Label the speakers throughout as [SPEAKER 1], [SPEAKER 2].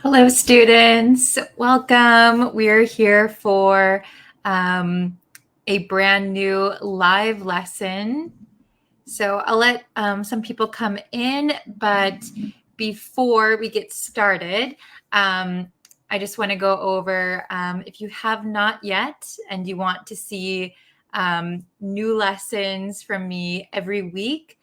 [SPEAKER 1] Hello, students. Welcome. We're here for a brand new live lesson. So I'll let some people come in, but before we get started, I just want to go over if you have not yet and you want to see new lessons from me every week,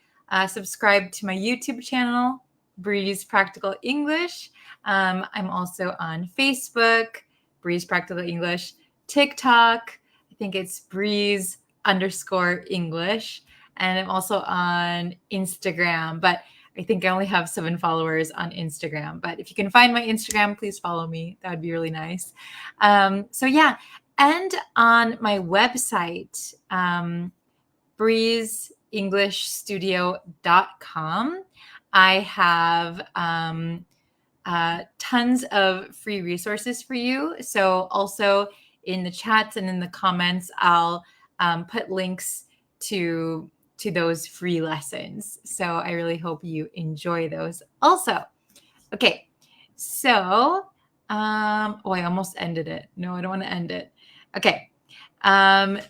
[SPEAKER 1] subscribe to my YouTube channel, Breeze Practical English. I'm also on Facebook, Breeze Practical English, TikTok, I think it's Breeze_English. And I'm also on Instagram, but I think I only have 7 followers on Instagram. But if you can find my Instagram, please follow me. That would be really nice. So yeah, and on my website, breezeenglishstudio.com, I have tons of free resources for you. So also in the chats and in the comments, I'll put links to those free lessons. So I really hope you enjoy those also. Okay, so I almost ended it. No, I don't want to end it. Okay. Let's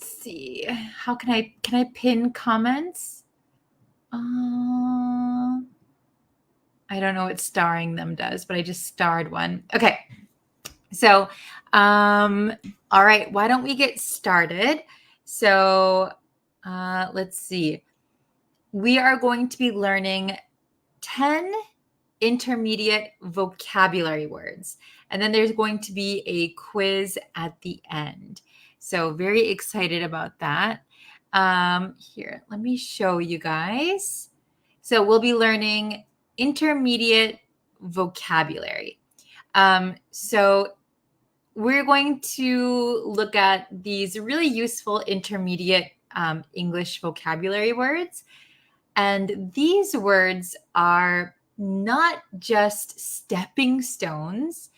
[SPEAKER 1] see. How can I pin comments? I don't know what starring them does, but I just starred one. Okay. So, all right, why don't we get started? So, let's see. We are going to be learning 10 intermediate vocabulary words, and then there's going to be a quiz at the end. So very excited about that. Here, let me show you guys. So we'll be learning intermediate vocabulary. So we're going to look at these really useful intermediate English vocabulary words. And these words are not just stepping stones.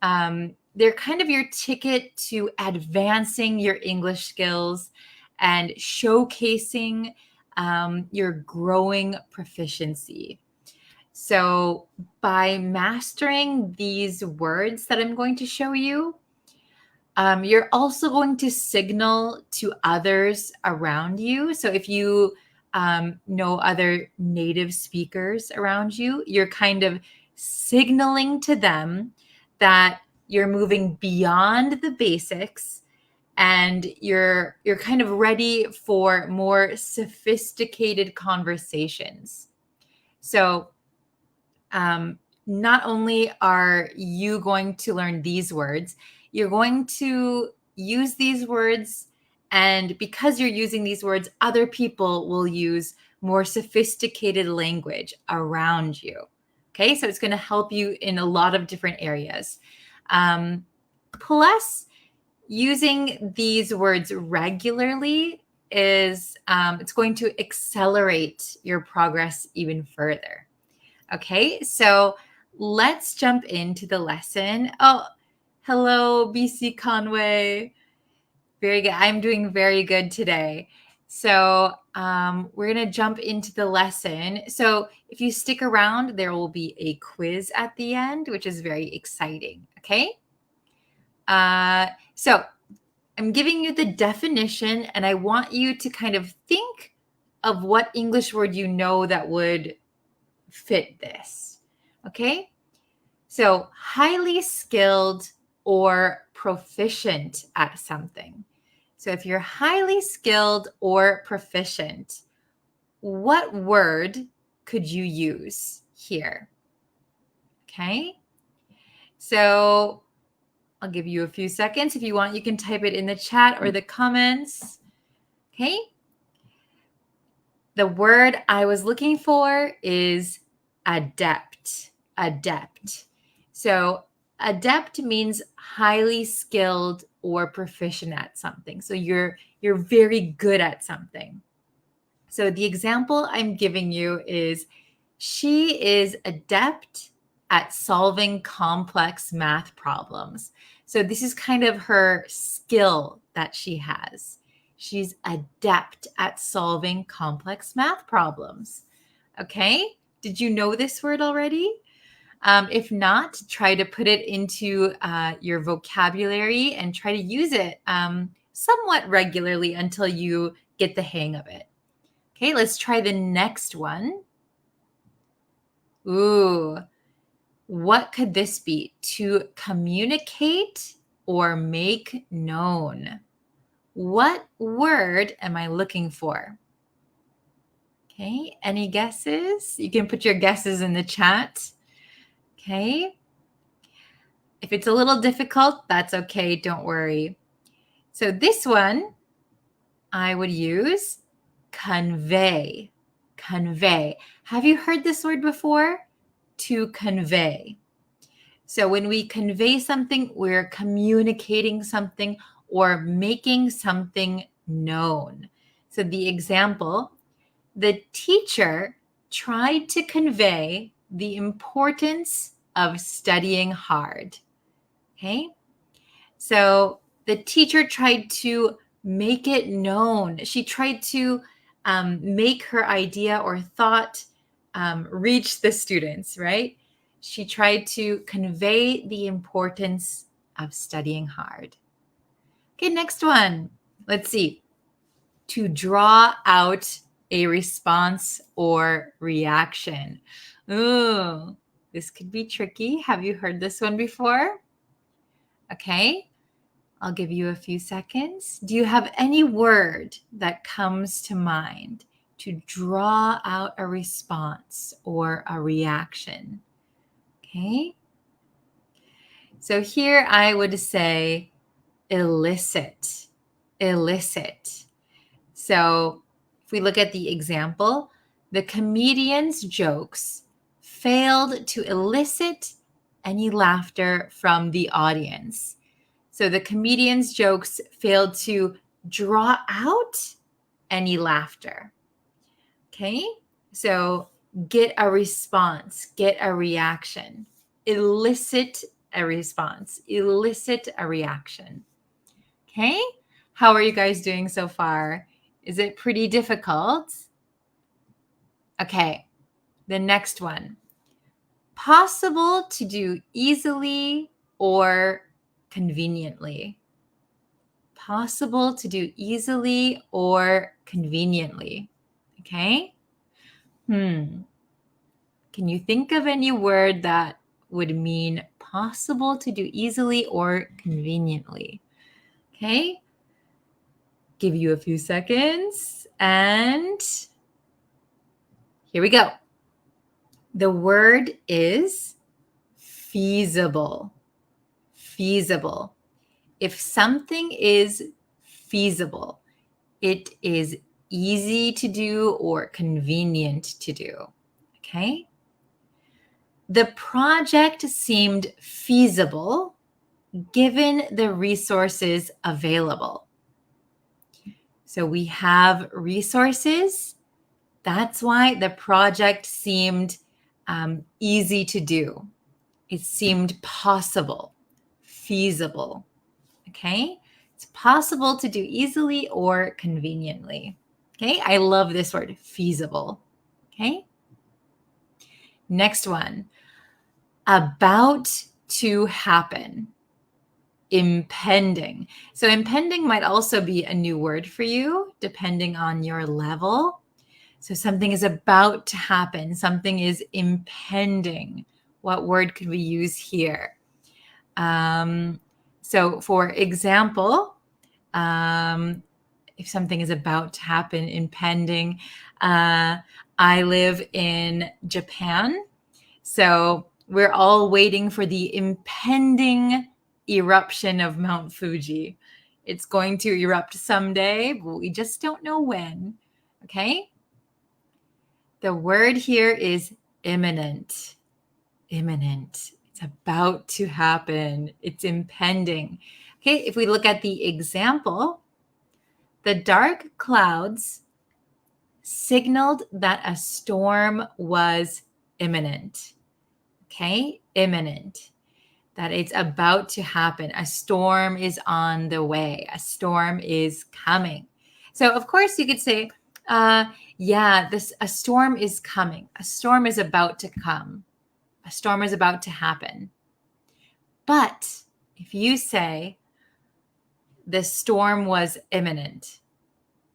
[SPEAKER 1] They're kind of your ticket to advancing your English skills and showcasing your growing proficiency. So by mastering these words that I'm going to show you, you're also going to signal to others around you. So if you know other native speakers around you, you're kind of signaling to them that you're moving beyond the basics and you're kind of ready for more sophisticated conversations. So not only are you going to learn these words, you're going to use these words, and because you're using these words, other people will use more sophisticated language around you. Okay, so it's going to help you in a lot of different areas. Plus, using these words regularly is it's going to accelerate your progress even further. Okay, so let's jump into the lesson. Oh, hello, BC Conway. Very good. I'm doing very good today. So we're going to jump into the lesson. So if you stick around, there will be a quiz at the end, which is very exciting. Okay. So I'm giving you the definition, and I want you to kind of think of what English word you know that would fit this. Okay. So highly skilled or proficient at something. So if you're highly skilled or proficient, what word could you use here? Okay. So I'll give you a few seconds. If you want, you can type it in the chat or the comments. Okay. The word I was looking for is adept. Adept. So adept means highly skilled or proficient at something. So you're very good at something. So the example I'm giving you is she is adept at solving complex math problems. So this is kind of her skill that she has. She's adept at solving complex math problems. Okay, did you know this word already? If not, try to put it into your vocabulary and try to use it somewhat regularly until you get the hang of it. Okay, let's try the next one. Ooh, what could this be? To communicate or make known. What word am I looking for? Okay, any guesses? You can put your guesses in the chat. Okay. If it's a little difficult, that's okay. Don't worry. So this one, I would use convey. Convey. Have you heard this word before? To convey. So when we convey something, we're communicating something or making something known. So the example, the teacher tried to convey the importance of studying hard. Okay? So the teacher tried to make it known. She tried to make her idea or thought reach the students, right? She tried to convey the importance of studying hard. Okay, next one. Let's see. To draw out a response or reaction. Ooh, this could be tricky. Have you heard this one before? Okay, I'll give you a few seconds. Do you have any word that comes to mind to draw out a response or a reaction? Okay. So here I would say elicit, elicit. So if we look at the example, the comedian's jokes failed to elicit any laughter from the audience. So the comedian's jokes failed to draw out any laughter. Okay, so get a response, get a reaction, elicit a response, elicit a reaction. Okay, how are you guys doing so far? Is it pretty difficult? Okay, the next one. Possible to do easily or conveniently. Possible to do easily or conveniently. Okay? Can you think of any word that would mean possible to do easily or conveniently? Okay? Give you a few seconds and here we go. The word is feasible. Feasible. If something is feasible, it is easy to do or convenient to do. Okay? The project seemed feasible given the resources available. So we have resources. That's why the project seemed easy to do. It seemed possible, feasible. Okay? It's possible to do easily or conveniently. Okay? I love this word, feasible. Okay? Next one. About to happen. Impending. So impending might also be a new word for you, depending on your level. So something is about to happen. Something is impending. What word could we use here? So for example, if something is about to happen, impending, I live in Japan. So we're all waiting for the impending eruption of Mount Fuji. It's going to erupt someday, but we just don't know when. Okay? The word here is imminent. Imminent. It's about to happen. It's impending. Okay, if we look at the example, the dark clouds signaled that a storm was imminent. Okay, imminent. That it's about to happen. A storm is on the way. A storm is coming. So of course you could say, a storm is coming. A storm is about to come. A storm is about to happen. But if you say the storm was imminent,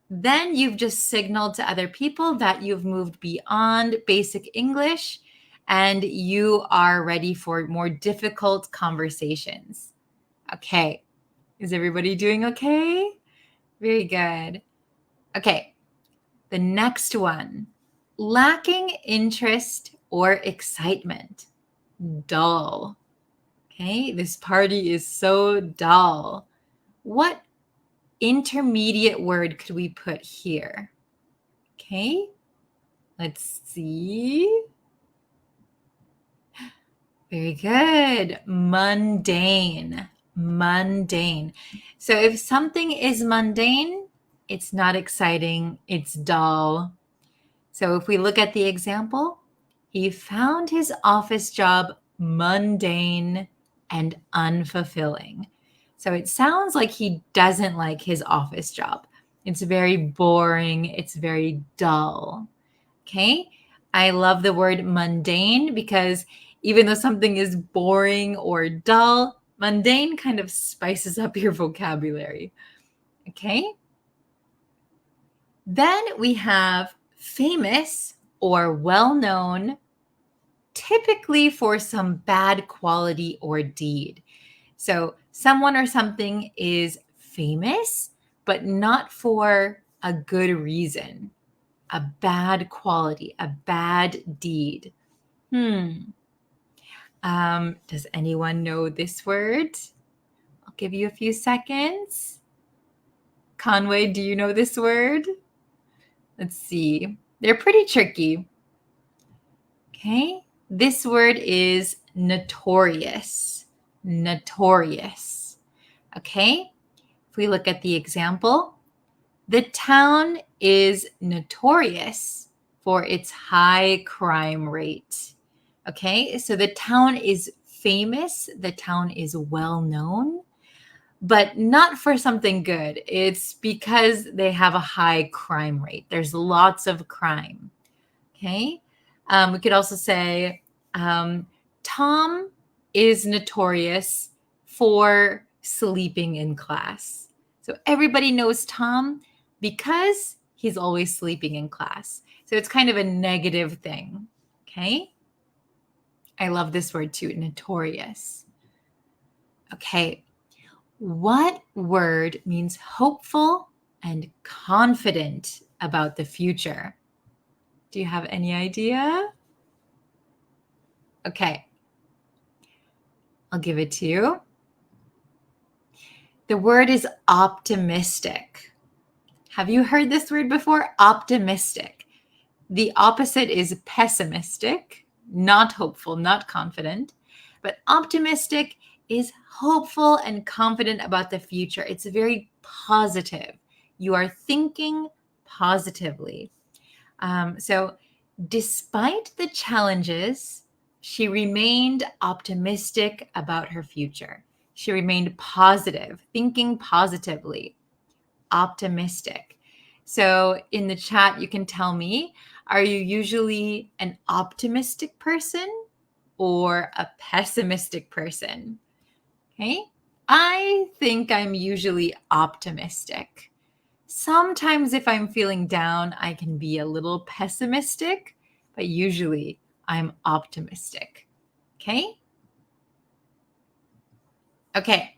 [SPEAKER 1] then you've just signaled to other people that you've moved beyond basic English and you are ready for more difficult conversations. Okay. Is everybody doing okay? Very good. Okay. The next one, lacking interest or excitement. Dull. Okay. This party is so dull. What intermediate word could we put here? Okay, let's see. Very good. Mundane. Mundane. So if something is mundane, it's not exciting, it's dull. So if we look at the example, he found his office job mundane and unfulfilling. So it sounds like he doesn't like his office job. It's very boring. It's very dull. Okay. I love the word mundane because even though something is boring or dull, mundane kind of spices up your vocabulary. Okay. Then we have famous or well-known, typically for some bad quality or deed. So someone or something is famous, but not for a good reason, a bad quality, a bad deed. Does anyone know this word? I'll give you a few seconds. Conway, do you know this word? Let's see. They're pretty tricky. Okay. This word is notorious. Notorious. Okay. If we look at the example, the town is notorious for its high crime rate. Okay. So the town is famous. The town is well known, but not for something good. It's because they have a high crime rate. There's lots of crime. Okay. We could also say Tom is notorious for sleeping in class. So everybody knows Tom because he's always sleeping in class. So it's kind of a negative thing. Okay. I love this word too, notorious. Okay. What word means hopeful and confident about the future? Do you have any idea? Okay. I'll give it to you. The word is optimistic. Have you heard this word before? Optimistic. The opposite is pessimistic, not hopeful, not confident. But optimistic is hopeful and confident about the future. It's very positive. You are thinking positively. So despite the challenges, she remained optimistic about her future. She remained positive, thinking positively, optimistic. So in the chat, you can tell me, are you usually an optimistic person or a pessimistic person? Okay. I think I'm usually optimistic. Sometimes if I'm feeling down, I can be a little pessimistic, but usually I'm optimistic. Okay? Okay.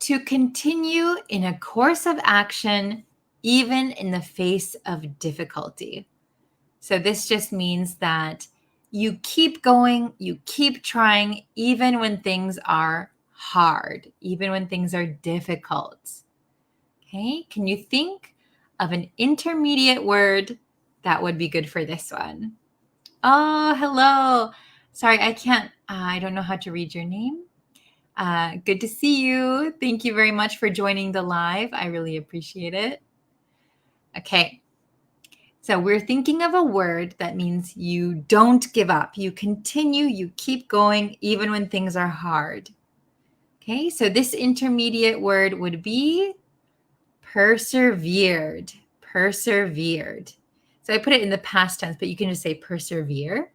[SPEAKER 1] To continue in a course of action, even in the face of difficulty. So this just means that you keep going, you keep trying, even when things are hard, even when things are difficult. Okay, can you think of an intermediate word that would be good for this one? Oh, hello. Sorry, I don't know how to read your name. Good to see you. Thank you very much for joining the live. I really appreciate it. Okay, so we're thinking of a word that means you don't give up. You continue, you keep going, even when things are hard. Okay, so this intermediate word would be persevered. Persevered. So I put it in the past tense, but you can just say persevere.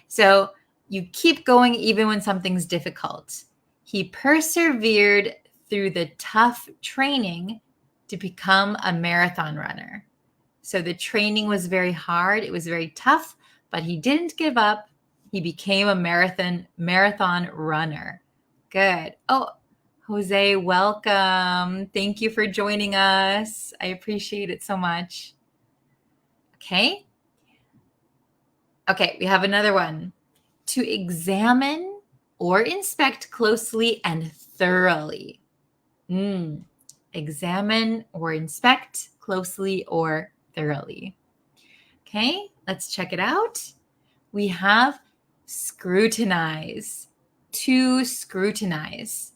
[SPEAKER 1] So you keep going even when something's difficult. He persevered through the tough training to become a marathon runner. So the training was very hard. It was very tough, but he didn't give up. He became a marathon runner. Good. Oh, Jose, welcome. Thank you for joining us. I appreciate it so much. Okay. Okay, we have another one. To examine or inspect closely and thoroughly. Examine or inspect closely or thoroughly. Okay, let's check it out. We have scrutinize. To scrutinize.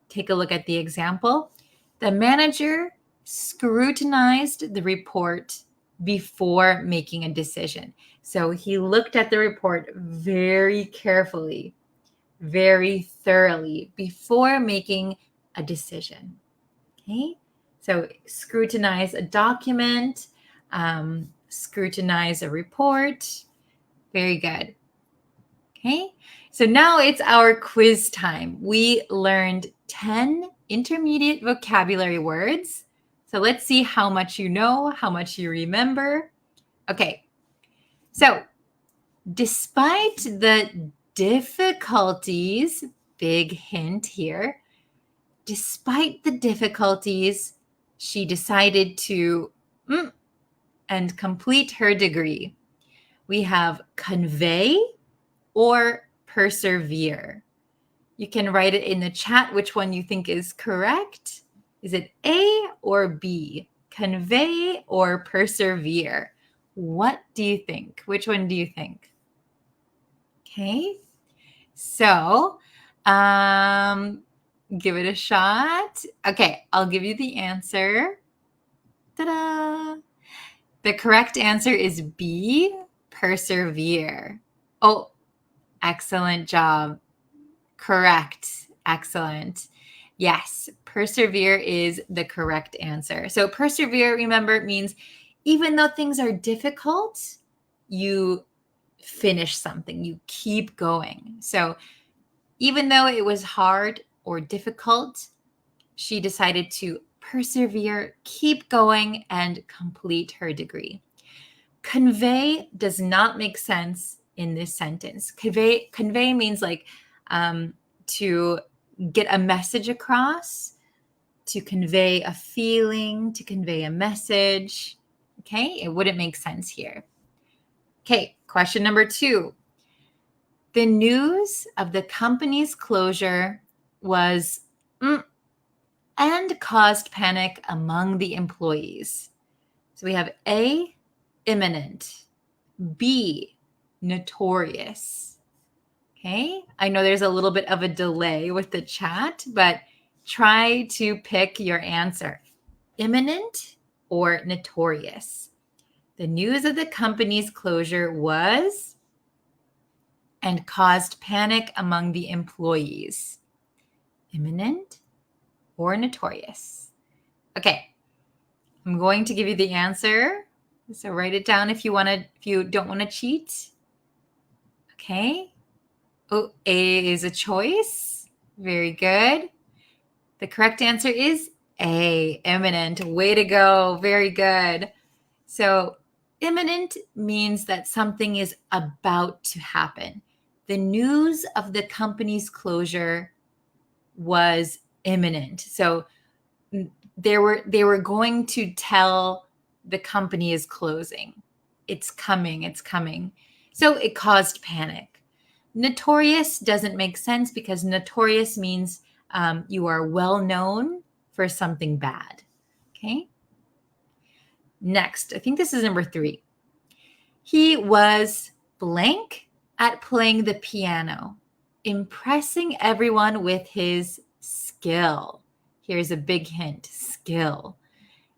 [SPEAKER 1] Take a look at the example. The manager scrutinized the report before making a decision. So he looked at the report very carefully, very thoroughly before making a decision. Okay, so scrutinize a document, scrutinize a report. Very good. Okay, so now it's our quiz time. We learned 10 intermediate vocabulary words. So let's see how much you know, how much you remember. Okay, so despite the difficulties, big hint here, despite the difficulties, she decided to and complete her degree. We have convey or persevere. You can write it in the chat which one you think is correct. Is it A or B? Convey or persevere? What do you think? Which one do you think? Okay, so give it a shot. Okay, I'll give you the answer. Ta-da! The correct answer is B, persevere. Oh, excellent job. Correct. Excellent. Yes, persevere is the correct answer. So persevere, remember, means even though things are difficult, you finish something, you keep going. So even though it was hard or difficult, she decided to persevere, keep going, and complete her degree. Convey does not make sense in this sentence. Convey means like to get a message across, to convey a feeling, to convey a message. Okay, it wouldn't make sense here. Okay, question number 2. The news of the company's closure was and caused panic among the employees. So we have A, imminent, B, notorious. Okay, I know there's a little bit of a delay with the chat, but try to pick your answer. Imminent or notorious? The news of the company's closure was and caused panic among the employees. Imminent or notorious? Okay, I'm going to give you the answer. So write it down if you don't want to cheat. Okay. Oh, A is a choice. Very good. The correct answer is A, imminent. Way to go. Very good. So imminent means that something is about to happen. The news of the company's closure was imminent. So they were going to tell the company is closing. It's coming. It's coming. So it caused panic. Notorious doesn't make sense because notorious means you are well known for something bad. Okay. Next, I think this is number 3. He was blank at playing the piano, impressing everyone with his skill. Here's a big hint, skill.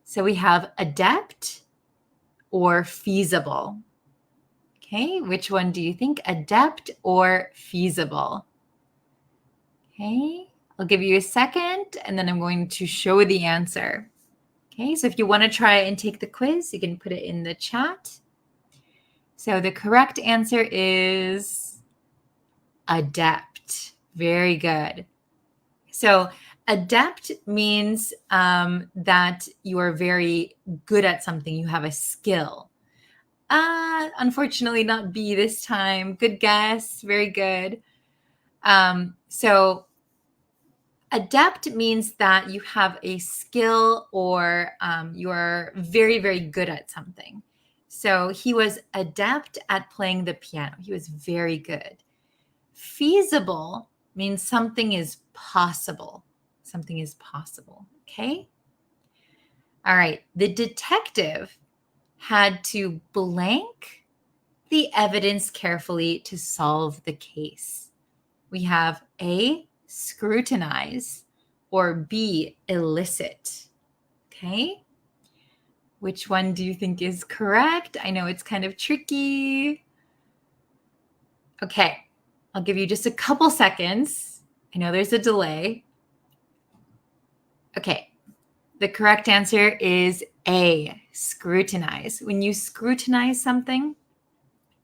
[SPEAKER 1] So we have adept or feasible. Okay, which one do you think? Adept or feasible? Okay, I'll give you a second and then I'm going to show the answer. Okay, so if you want to try and take the quiz, you can put it in the chat. So the correct answer is adept. Very good. So adept means that you are very good at something. You have a skill. Unfortunately, not B this time. Good guess. Very good. So adept means that you have a skill or you are very, very good at something. So he was adept at playing the piano. He was very good. Feasible means something is possible. Something is possible. Okay. All right. The detective had to blank the evidence carefully to solve the case. We have A, scrutinize, or B, elicit. Okay. Which one do you think is correct? I know it's kind of tricky. Okay. I'll give you just a couple seconds. I know there's a delay. Okay. The correct answer is A, scrutinize. When you scrutinize something,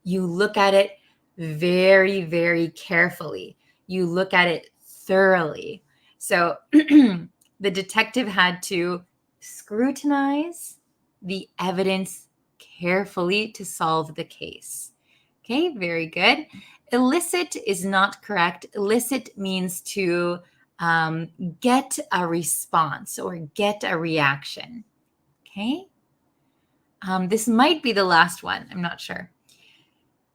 [SPEAKER 1] you look at it very, very carefully. You look at it thoroughly. So the detective had to scrutinize the evidence carefully to solve the case. Okay, very good. Elicit is not correct. Elicit means to get a response or get a reaction. Okay. This might be the last one. I'm not sure.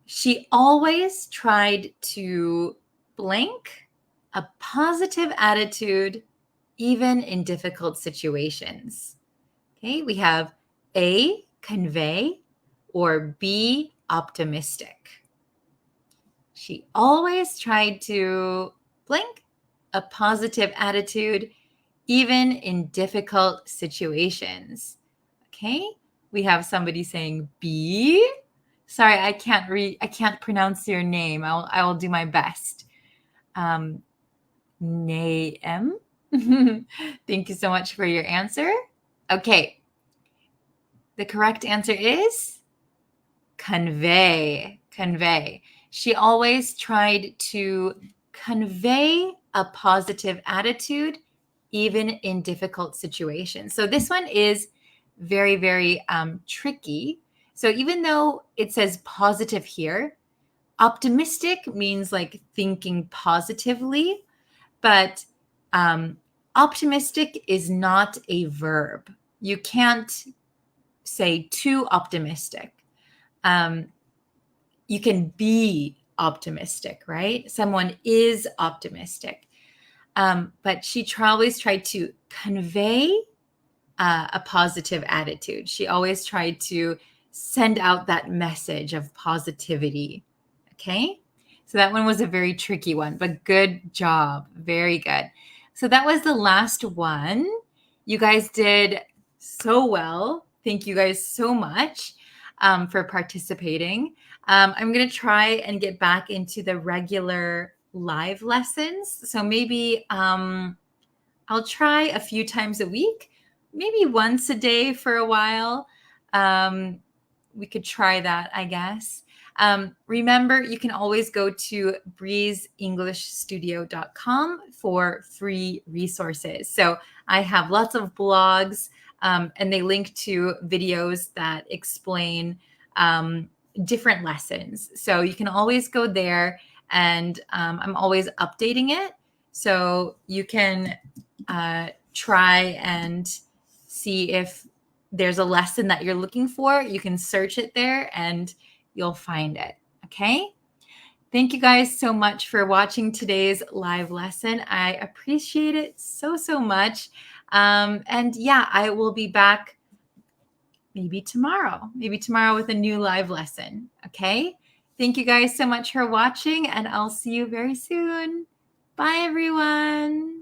[SPEAKER 1] She always tried to blank a positive attitude, even in difficult situations. Okay, we have A, convey, or B, optimistic. She always tried to blank a positive attitude, even in difficult situations. Okay, we have somebody saying B. Sorry, I can't pronounce your name. I will do my best. Name. Thank you so much for your answer. Okay. The correct answer is convey. Convey. She always tried to convey a positive attitude, even in difficult situations. So this one is very, very tricky. So even though it says positive here, optimistic means like thinking positively, but optimistic is not a verb. You can't say too optimistic. You can be optimistic, right? Someone is optimistic. But she always tried to convey a positive attitude. She always tried to send out that message of positivity. Okay. So that one was a very tricky one, but good job. Very good. So that was the last one. You guys did so well. Thank you guys so much for participating. I'm going to try and get back into the regular live lessons. So maybe I'll try a few times a week, maybe once a day for a while. We could try that, I guess. Remember, you can always go to breezeenglishstudio.com for free resources. So I have lots of blogs, and they link to videos that explain different lessons. So you can always go there, and I'm always updating it. So you can try and see if there's a lesson that you're looking for. You can search it there and you'll find it. Okay. Thank you guys so much for watching today's live lesson. I appreciate it so, so much. And yeah, I will be back maybe tomorrow with a new live lesson. Okay. Thank you guys so much for watching, and I'll see you very soon. Bye, everyone.